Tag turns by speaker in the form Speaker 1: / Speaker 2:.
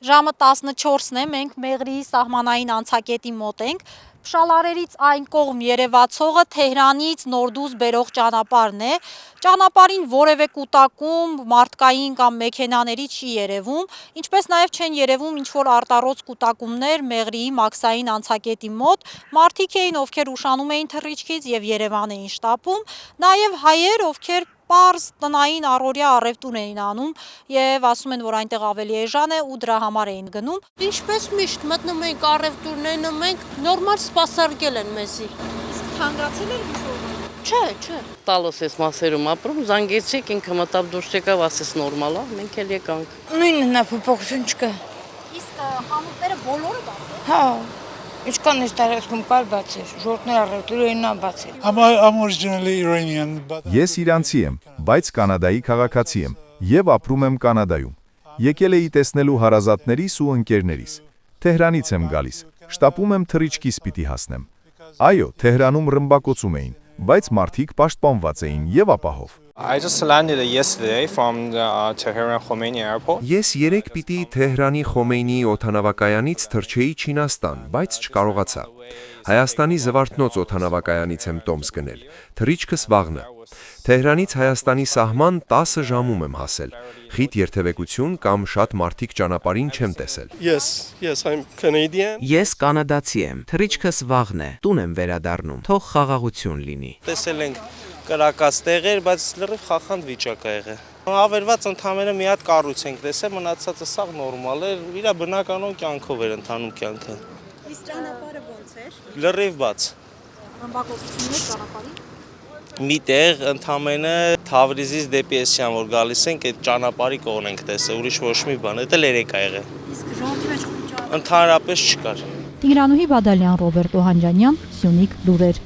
Speaker 1: Ժամը 14-ն է, մենք Մեղրիի սահմանային անցակետի մոտ ենք, Փշալարերից այն կողմ երևացողը Թեհրանից Նորդուզ բերող ճանապարհն է, ճանապարհին որևէ կուտակում մարդկային կամ մեքենաների չի երևում, ինչպես նաև չեն երևում ինչ-որ արտառոց կուտակումներ Մեղրիի մաքսային անցակետի մոտ, մարդիկ էին, ովքեր ուշանում էին թռիչքից եւ Երևան էին շտապում, նաև հայեր, ովքեր պարզ տնային առօրյա առևտուր էին անում եւ ասում են, որ այնտեղ ավելի էժան է ու դրա համար էին գնում։
Speaker 2: Ինչպես միշտ մտնում ենք առևտուրներն ու մենք նորմալ սպասարկել են մեզի։
Speaker 1: Թանկացել էր ինչ-որ։
Speaker 2: Չէ։
Speaker 3: Տալոս էս մասերում ապրում, զանգեցիք, ինքը մտավ դուրս եկավ, ասես նորմալ է, մենք էլ եկանք։
Speaker 4: Նույնն է, փոփոխություն չկա։
Speaker 1: Իսկ խանութները բոլորը բաց են։
Speaker 4: Հա, ինչքան էս տարածքում կար բացեր, ժողովուրդներ առևտուրը իննա բացել։
Speaker 5: I'm originally Iranian, but
Speaker 6: Ես իրանցի եմ, բայց Կանադայի քաղաքացի եմ եւ ապրում եմ Կանադայում։ Եկել էի տեսնելու հարազատներիս ու ընկերներիս։ Թեհրանից եմ գալիս։ Շտապում եմ թռիչքից պիտի հասնեմ։ Այո, Թեհրանում ռմբակոծում էին, բայց մարդիկ պաշտպանված էին եւ ապահով։
Speaker 7: I just landed yesterday from the Tehran Khomeini airport.
Speaker 8: Ես երեք պիտի Թեհրանի Խոմեյնիի օդանավակայանից թռչեի Չինաստան, բայց չկարողացա։ Հայաստանի Զվարթնոց օդանավակայանից եմ տոմս գնել։ Թռիչքս վաղն է։ Թեհրանից Հայաստանի սահման 10 ժամում եմ հասել։ Խիտ երթևեկություն կամ շատ մարդիկ ճանապարհին չեմ տեսել։
Speaker 9: Yes, I'm Canadian.
Speaker 8: Ես կանադացի եմ։ Թռիչքս վաղն է։ Տուն եմ վերադառնում։ Թող խաղաղություն լինի։
Speaker 7: Տեսել ենք կրակած տեղեր, բայց լրիվ խախանդ վիճակ ա եղել։ Ավերված ընդամենը մի հատ կառույց ենք տեսել, մնացածը սաղ նորմալ էր, իր բնականոն կյանքով էր ընթանում կյանքը։
Speaker 1: Իսկ ճանապարհը ոնց էր։
Speaker 7: Լրիվ բաց։
Speaker 1: Ռմբակոծություններ ճանապարհին։
Speaker 7: Մի տեղ ընդամենը Թավրիզից դեպի Էսյան որ գալիս ենք, այդ ճանապարհի կողմն ենք տեսել, ուրիշ ոչ մի բան, դա երեք ա եղել։
Speaker 1: Իսկ ժողովրդի մեջ խոճապ։
Speaker 7: Ընդհանրապես չկար։
Speaker 10: Տիգրանուհի Բադալյան, Ռոբերտ Օհանջանյան, Սյունիք լուրեր։